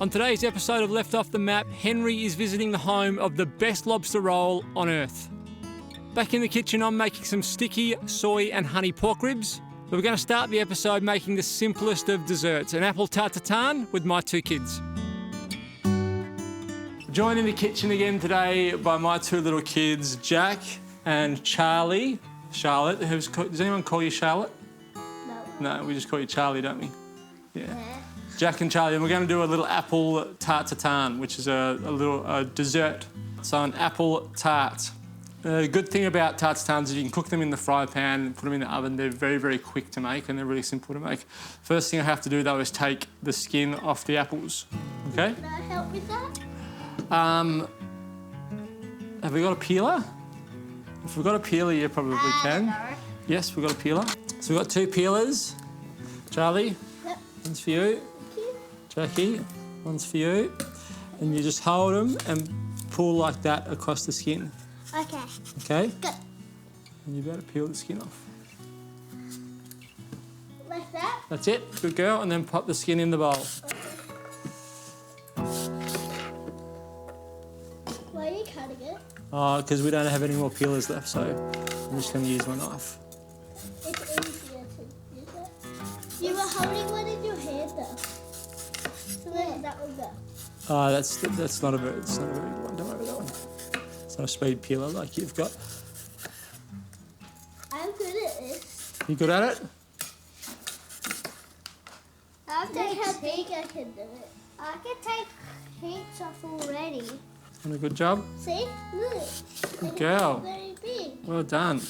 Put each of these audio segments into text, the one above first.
On today's episode of Left Off the Map, Henry is visiting the home of the best lobster roll on earth. Back in the kitchen, I'm making some sticky soy and honey pork ribs. But we're going to start the episode making the simplest of desserts, an apple tart tatin with my two kids. Joined in the kitchen again today by my two little kids, Jack and Charlie. Charlotte, does anyone call you Charlotte? No, we just call you Charlie, don't we? Yeah. Jack and Charlie, and we're going to do a little apple tart tatin, which is a dessert. So an apple tart. The good thing about tart tatins is you can cook them in the fry pan and put them in the oven. They're very, very quick to make and they're really simple to make. First thing I have to do though is take the skin off the apples. Okay? Can I help with that? Have we got a peeler? If we've got a peeler, you probably can. No. Yes, we've got a peeler. So we've got two peelers. Charlie, Yep. one's for you. Jackie, one's for you. And you just hold them and pull like that across the skin. Okay. Okay? Good. And you better peel the skin off. Like that? That's it. Good girl. And then pop the skin in the bowl. Why are you cutting it? Because we don't have any more peelers left, so I'm just going to use my knife. It's easier to use it. You were holding one in your hand though. So then that will go. That's not a very good one. Don't worry about that one. It's not a speed peeler like you've got. I'm good at this. You good at it? Look how big I can do it. I can take heaps off already. Done a good job. See? Look. Good girl. Very big. Well done.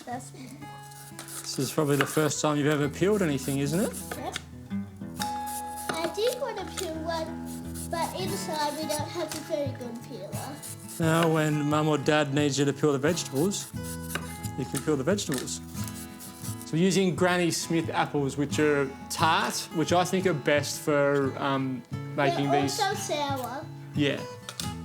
That's This is probably the first time you've ever peeled anything, isn't it? Yep. I did want to peel one, but inside we don't have a very good peeler. Now, when Mum or Dad needs you to peel the vegetables, you can peel the vegetables. So we're using Granny Smith apples, which are tart, which I think are best for making They're these. also sour. Yeah,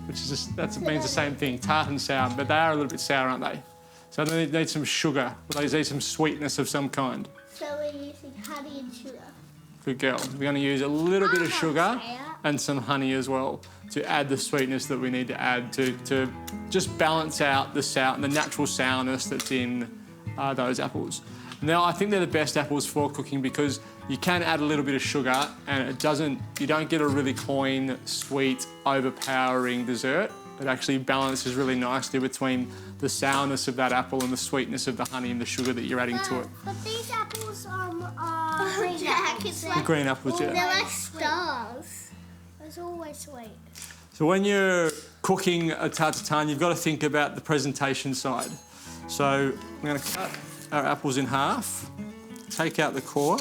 which is just, that means the same thing, tart and sour, but they are a little bit sour, aren't they? So they need some sugar, or they need some sweetness of some kind. So we're using honey and sugar. Good girl. We're going to use a little bit of sugar and some honey as well to add the sweetness that we need to add to just balance out the natural sourness that's in those apples. Now, I think they're the best apples for cooking because you can add a little bit of sugar and you don't get a really clean, sweet, overpowering dessert. It actually balances really nicely between the sourness of that apple and the sweetness of the honey and the sugar that you're adding to it. But these apples are green apples. The green apples, yeah. They're like stars. It's always sweet. So when you're cooking a tart tatin, you've got to think about the presentation side. So I'm going to cut our apples in half, take out the core.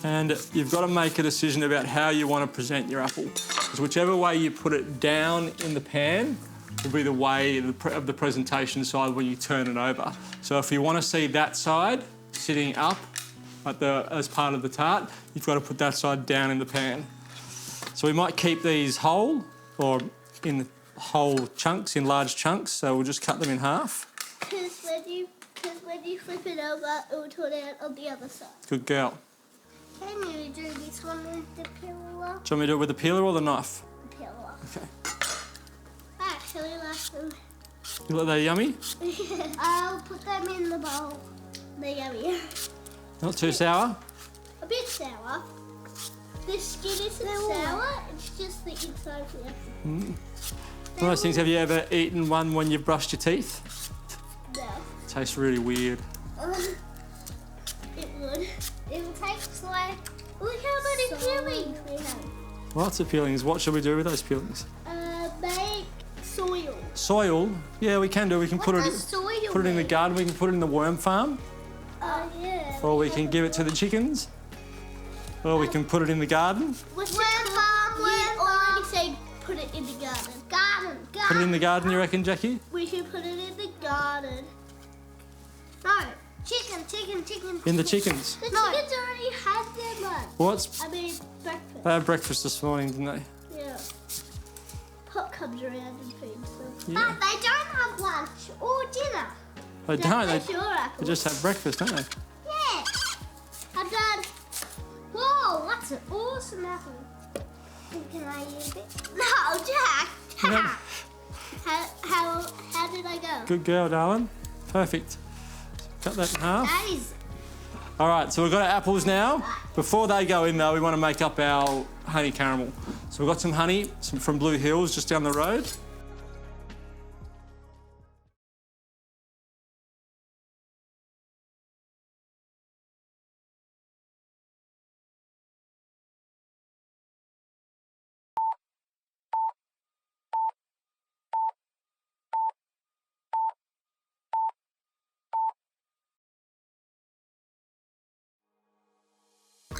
And you've got to make a decision about how you want to present your apple. Because whichever way you put it down in the pan will be the way of the presentation side when you turn it over. So if you want to see that side sitting up as part of the tart, you've got to put that side down in the pan. So we might keep these whole or in whole chunks, in large chunks. So we'll just cut them in half. Because when you flip it over, it will turn out on the other side. Good girl. Can you do this one with the peeler? Do you want me to do it with the peeler or the knife? The peeler. Okay. I actually like them. You look, they're yummy? I'll put them in the bowl. They're yummy. Not too sour? A bit sour. The skin isn't sour, it's just the inside we have to. One of those things, have you ever eaten one when you've brushed your teeth? No. It tastes really weird. It would. It will taste like... Look how many peelings we have. Lots of peelings. What should we do with those peelings? Make soil. Soil? Yeah, we can do. We can put it in the garden. We can put it in the worm farm. Oh, yeah. Or we can give it to the chickens. Or we can put it in the garden. Worm farm, you already said put it in the garden. Garden. Put it in the garden, you reckon, Jackie? We should put it in the garden. No. Chicken. In the chickens? The chickens already had their lunch. Breakfast. Breakfast. They had breakfast this morning, didn't they? Yeah. Pop comes around and feeds them. Yeah. But they don't have lunch or dinner. They don't. That's They your apple. just have breakfast, don't they? Yeah. And Dad. Whoa, that's an awesome apple. Can I use it? No, Jack. Yeah. How did I go? Good girl, darling. Perfect. Cut that in half. That is. All right, so we've got our apples now. Before they go in, though, we want to make up our honey caramel. So we've got some honey from Blue Hills just down the road.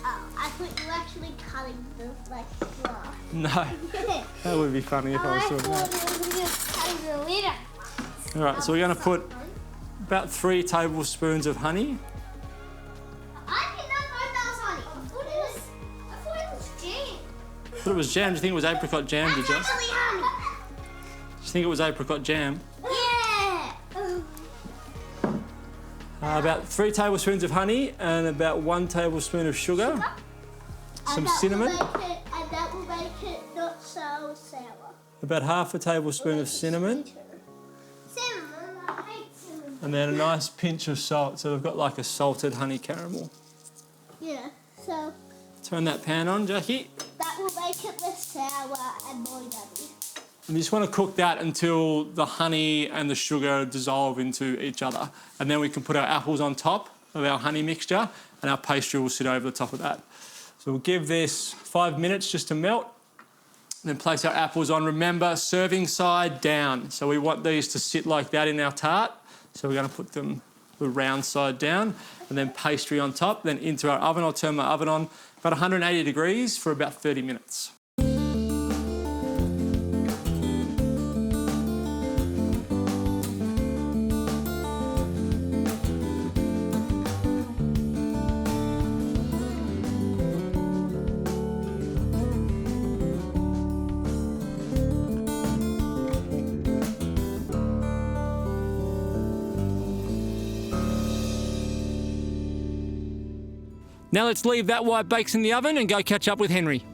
Oh, I thought you were actually cutting the flour. No, that would be funny if I was doing that. I thought you were just cutting the lid. All right, so we're going to put about 3 tablespoons of honey. I did not know that was honey. I thought it was jam. I thought it was jam. Do you think it was apricot jam, did you? That's actually honey. Do you think it was apricot jam? Yeah. About 3 tablespoons of honey and about 1 tablespoon of sugar. Some cinnamon. And that will make it not so sour. About half a tablespoon of cinnamon. Cinnamon, I hate cinnamon. And then a nice pinch of salt. So we've got like a salted honey caramel. Yeah, so Turn that pan on, Jackie. that will make it less sour and more yummy. And you just want to cook that until the honey and the sugar dissolve into each other. And then we can put our apples on top of our honey mixture and our pastry will sit over the top of that. So we'll give this 5 minutes just to melt. Then place our apples on. Remember, serving side down. So we want these to sit like that in our tart. So we're going to put them the round side down and then pastry on top, then into our oven. I'll turn my oven on about 180 degrees for about 30 minutes. Now let's leave that while it bakes in the oven and go catch up with Henry.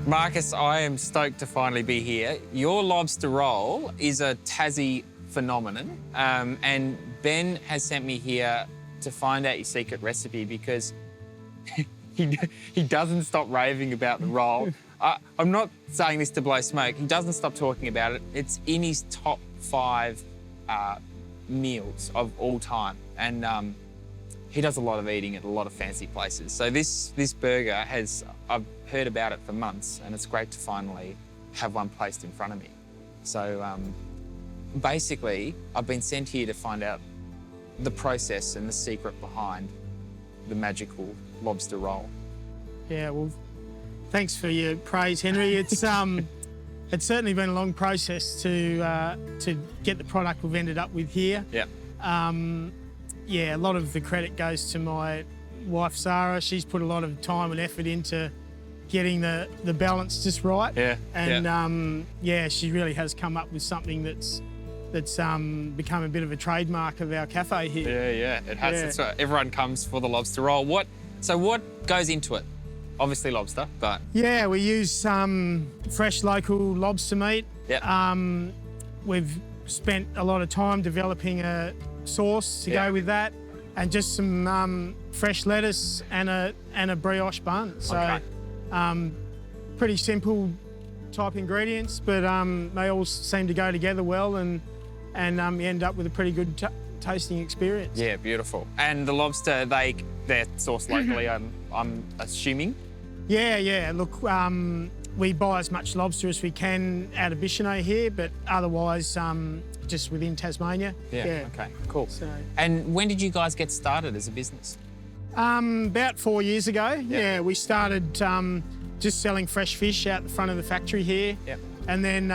Marcus, I am stoked to finally be here. Your lobster roll is a Tassie phenomenon, and Ben has sent me here to find out your secret recipe because he doesn't stop raving about the roll. I'm not saying this to blow smoke. He doesn't stop talking about it. It's in his top 5 meals of all time, and he does a lot of eating at a lot of fancy places. So this burger I've heard about it for months, and it's great to finally have one placed in front of me. So basically, I've been sent here to find out the process and the secret behind the magical lobster roll. Yeah, well, thanks for your praise, Henry. It's it's certainly been a long process to get the product we've ended up with here. Yeah. Yeah, a lot of the credit goes to my wife, Sarah. She's put a lot of time and effort into getting the balance just right. Yeah. And yeah, she really has come up with something that's become a bit of a trademark of our cafe here. Yeah, it has. Yeah. That's right. Everyone comes for the lobster roll. What goes into it? Obviously lobster, but... Yeah, we use fresh local lobster meat. Yeah. We've spent a lot of time developing a sauce to go with that, and just some fresh lettuce and a brioche bun. So Okay. Pretty simple type ingredients, but they all seem to go together well, and you end up with a pretty good tasting experience. Yeah, beautiful. And the lobster, they're sourced locally, I'm assuming? Yeah. Look, we buy as much lobster as we can out of Bicheno here, but otherwise just within Tasmania. Yeah. Okay, cool. So, And when did you guys get started as a business? about 4 years ago, yeah, we started just selling fresh fish out the front of the factory here. Yeah. And then,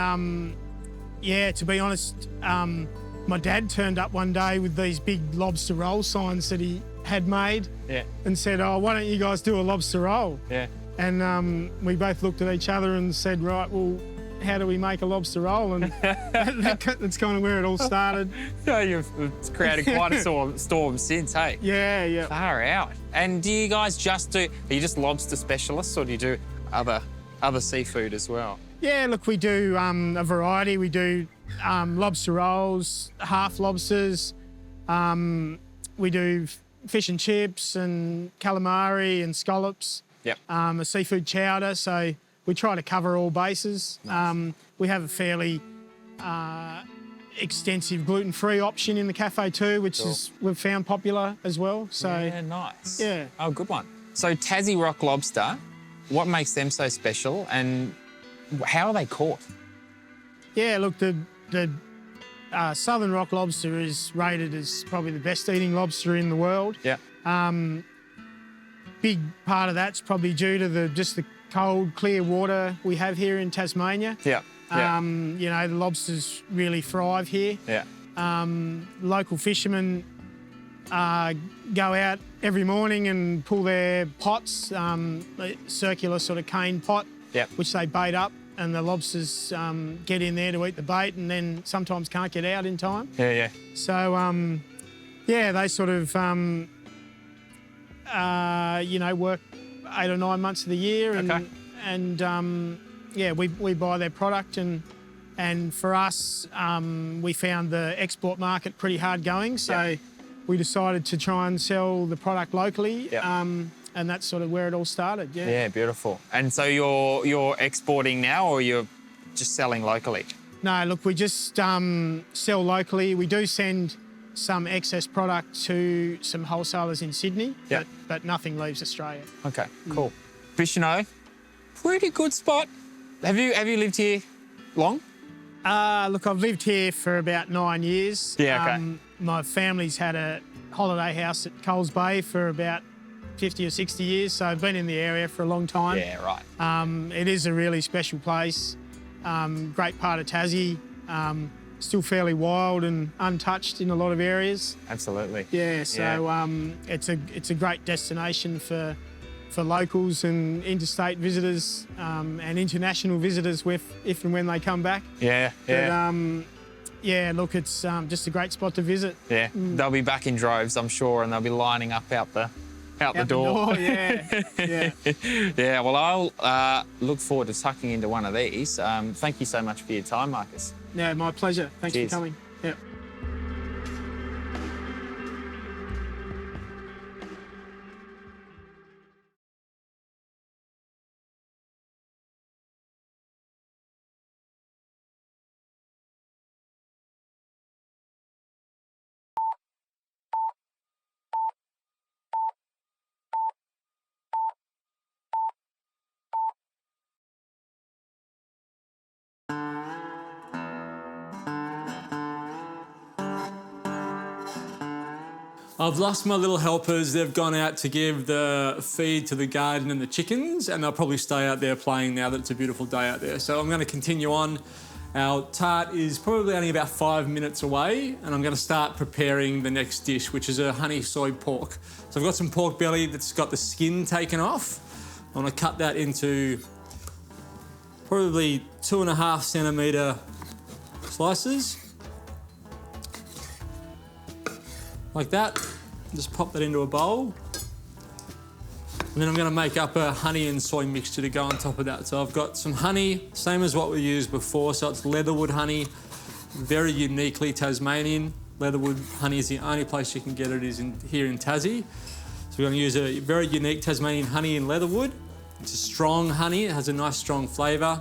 to be honest, my dad turned up one day with these big lobster roll signs that he had made. Yeah. And said, "Oh, why don't you guys do a lobster roll?" Yeah. And we both looked at each other and said, "Right, well, how do we make a lobster roll?" And that's kind of where it all started. Yeah, you've created quite a storm since, hey? Yeah. Far out. And do you guys are you just lobster specialists, or do you do other seafood as well? Yeah, look, we do a variety. We do lobster rolls, half lobsters. We do fish and chips and calamari and scallops. Yep. A seafood chowder. So we try to cover all bases. Nice. We have a fairly extensive gluten-free option in the cafe too, which we've found popular as well. So Yeah, nice. Yeah. Oh, good one. So Tassie Rock Lobster, what makes them so special, and how are they caught? Yeah, look, the Southern Rock Lobster is rated as probably the best eating lobster in the world. Yeah. Big part of that's probably due to just the cold, clear water we have here in Tasmania. Yeah. The lobsters really thrive here. Yeah. Local fishermen go out every morning and pull their pots, a circular sort of cane pot, Yep. which they bait up, and the lobsters get in there to eat the bait and then sometimes can't get out in time. Yeah. So, they sort of, work 8 or 9 months of the year. We buy their product, and for us, we found the export market pretty hard going. So we decided to try and sell the product locally. Yep. And that's sort of where it all started, yeah. Yeah, beautiful. And so you're exporting now, or you're just selling locally? No, look, we just sell locally. We do send some excess product to some wholesalers in Sydney, but nothing leaves Australia. Okay, cool. Bicheno, pretty good spot. Have you lived here long? Look, I've lived here for about 9 years. Yeah, okay. My family's had a holiday house at Coles Bay for about 50 or 60 years, so I've been in the area for a long time. Yeah, right. It is a really special place. Great part of Tassie. Still fairly wild and untouched in a lot of areas. Absolutely. Yeah, so it's a great destination for locals and interstate visitors and international visitors if and when they come back. Yeah. But, look, it's just a great spot to visit. Yeah, they'll be back in droves, I'm sure, and they'll be lining up out the door. Yeah. Yeah, well, I'll look forward to tucking into one of these. Thank you so much for your time, Marcus. Yeah, my pleasure. Thanks Cheers. for coming. Yeah. I've lost my little helpers. They've gone out to give the feed to the garden and the chickens, and they'll probably stay out there playing now that it's a beautiful day out there. So I'm going to continue on. Our tart is probably only about 5 minutes away, and I'm going to start preparing the next dish, which is a honey soy pork. So I've got some pork belly that's got the skin taken off. I want to cut that into probably 2.5 centimetre slices. Like that. Just pop that into a bowl. And then I'm going to make up a honey and soy mixture to go on top of that. So I've got some honey, same as what we used before. So it's leatherwood honey, very uniquely Tasmanian. Leatherwood honey is the only place you can get it is here in Tassie. So we're going to use a very unique Tasmanian honey in leatherwood. It's a strong honey, it has a nice strong flavour.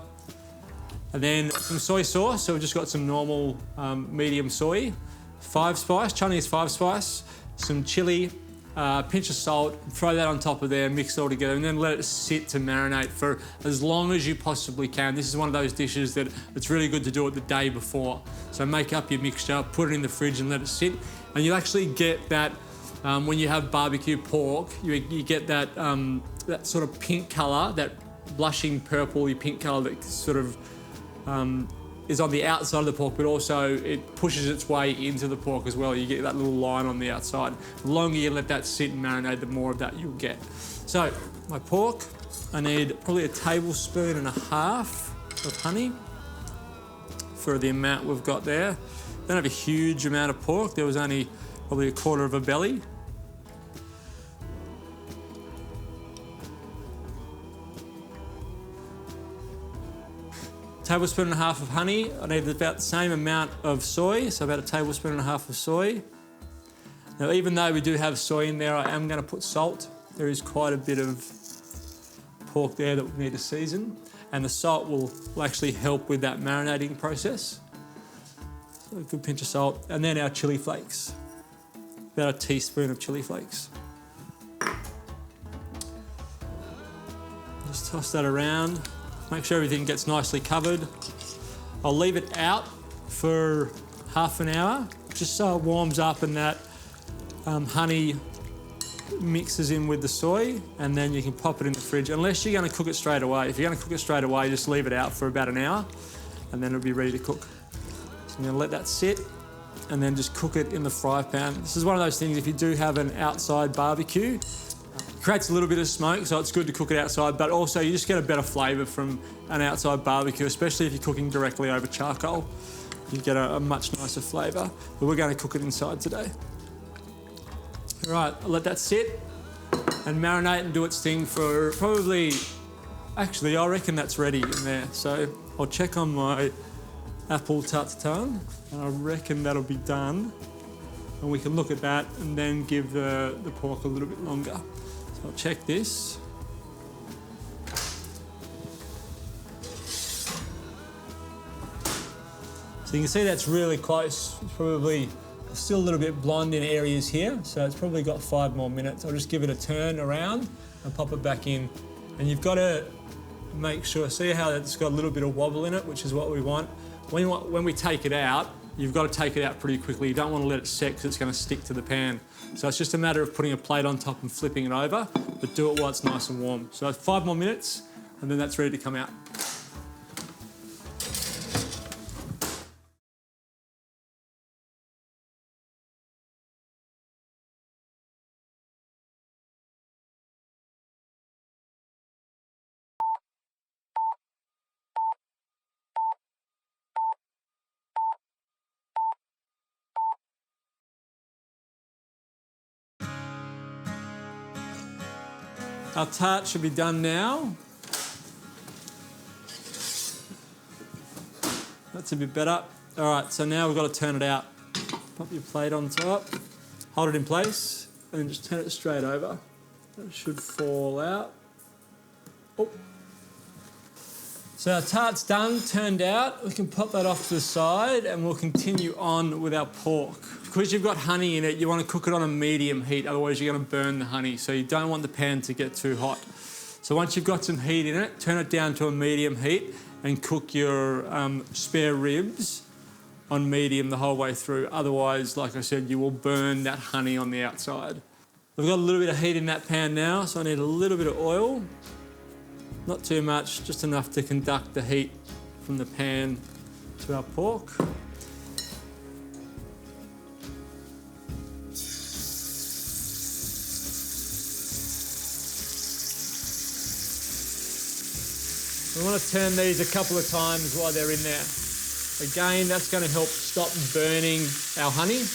And then some soy sauce, so we've just got some normal medium soy. 5 spice, Chinese 5 spice, some chili, pinch of salt, throw that on top of there, mix it all together, and then let it sit to marinate for as long as you possibly can. This is one of those dishes that it's really good to do it the day before. So make up your mixture, put it in the fridge and let it sit. And you'll actually get that, when you have barbecue pork, you get that, that sort of pink colour, that blushing purpley pink colour that sort of is on the outside of the pork, but also it pushes its way into the pork as well. You get that little line on the outside. The longer you let that sit and marinate, the more of that you'll get. So my pork, I need probably 1.5 tablespoons of honey for the amount we've got there. Don't have a huge amount of pork. There was only probably 1/4 of a belly. Tablespoon and a half of honey. I need about the same amount of soy, so about 1.5 tablespoons of soy. Now, even though we do have soy in there, I am going to put salt. There is quite a bit of pork there that we need to season, and the salt will actually help with that marinating process. So a good pinch of salt, and then our chili flakes. About 1 teaspoon of chili flakes. Just toss that around. Make sure everything gets nicely covered. I'll leave it out for half an hour, just so it warms up and that honey mixes in with the soy, and then you can pop it in the fridge, unless you're going to cook it straight away. If you're going to cook it straight away, just leave it out for about an hour, and then it'll be ready to cook. So I'm going to let that sit, and then just cook it in the fry pan. This is one of those things, if you do have an outside barbecue, creates a little bit of smoke, so it's good to cook it outside, but also you just get a better flavour from an outside barbecue, especially if you're cooking directly over charcoal. You get a much nicer flavour, but we're going to cook it inside today. All right, I'll let that sit and marinate and do its thing for probably, actually, I reckon that's ready in there. So I'll check on my apple tartan, and I reckon that'll be done. And we can look at that and then give the pork a little bit longer. I'll check this. So you can see that's really close. It's probably still a little bit blonde in areas here, so it's probably got 5 more minutes. I'll just give it a turn around and pop it back in. And you've got to make sure, see how it's got a little bit of wobble in it, which is what we want. When we take it out, you've got to take it out pretty quickly. You don't want to let it set because it's going to stick to the pan. So it's just a matter of putting a plate on top and flipping it over, but do it while it's nice and warm. So 5 more minutes, and then that's ready to come out. Our tart should be done now. That's a bit better. All right, so now we've got to turn it out. Pop your plate on top, hold it in place, and then just turn it straight over. That should fall out. Oh. So our tart's done, turned out. We can pop that off to the side, and we'll continue on with our pork. Because you've got honey in it, you want to cook it on a medium heat, otherwise you're going to burn the honey. So you don't want the pan to get too hot. So once you've got some heat in it, turn it down to a medium heat and cook your spare ribs on medium the whole way through. Otherwise, like I said, you will burn that honey on the outside. We've got a little bit of heat in that pan now, so I need a little bit of oil. Not too much, just enough to conduct the heat from the pan to our pork. We want to turn these a couple of times while they're in there. Again, that's going to help stop burning our honey.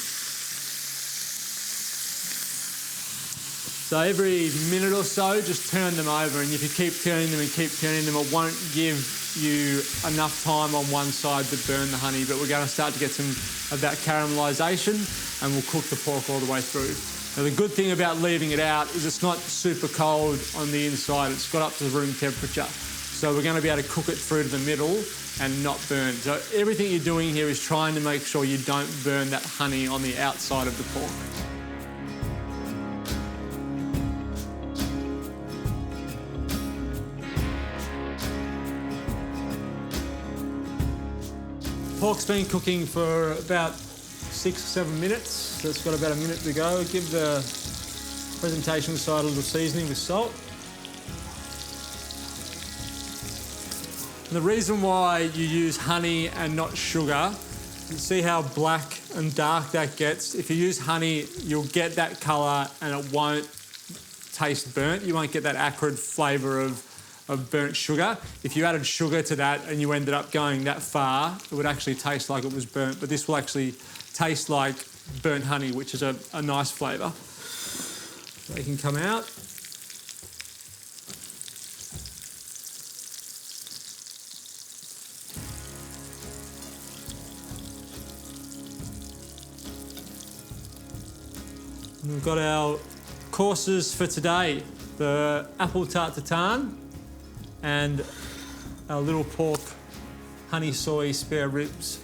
So every minute or so, just turn them over, and if you keep turning them and keep turning them, it won't give you enough time on one side to burn the honey, but we're going to start to get some of that caramelisation, and we'll cook the pork all the way through. Now, the good thing about leaving it out is it's not super cold on the inside. It's got up to room temperature. So we're going to be able to cook it through to the middle and not burn. So everything you're doing here is trying to make sure you don't burn that honey on the outside of the pork. Pork's been cooking for about 6 or 7 minutes, so it's got about a minute to go. Give the presentation side a little seasoning with salt. And the reason why you use honey and not sugar, you see how black and dark that gets? If you use honey, you'll get that colour and it won't taste burnt. You won't get that acrid flavour of burnt sugar. If you added sugar to that and you ended up going that far, it would actually taste like it was burnt, but this will actually taste like burnt honey, which is a nice flavour. They can come out. And we've got our courses for today. The apple tart tatin and our little pork honey soy spare ribs.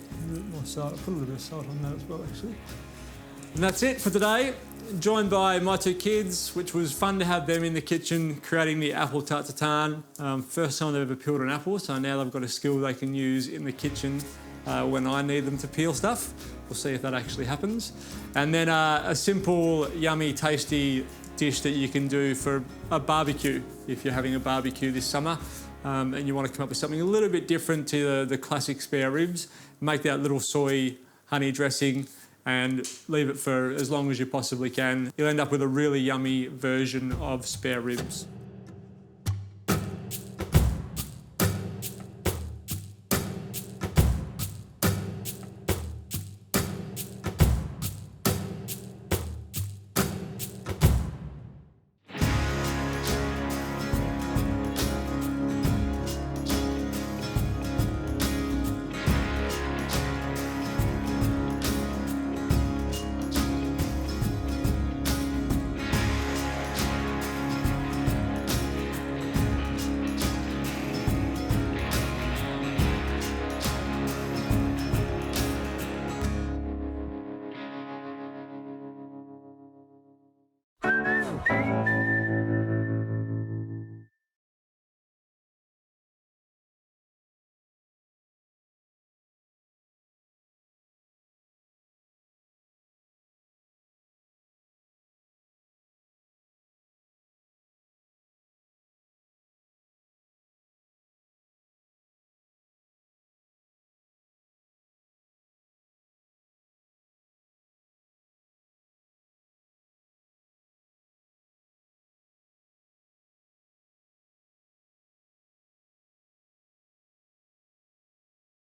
A bit more salt. I'll put a little bit of salt on that as well, actually. And that's it for today. Joined by my 2 kids, which was fun to have them in the kitchen creating the apple tart tatin. First time they've ever peeled an apple, so now they've got a skill they can use in the kitchen when I need them to peel stuff. We'll see if that actually happens. And then a simple, yummy, tasty dish that you can do for a barbecue if you're having a barbecue this summer and you want to come up with something a little bit different to the classic spare ribs. Make that little soy honey dressing and leave it for as long as you possibly can. You'll end up with a really yummy version of spare ribs.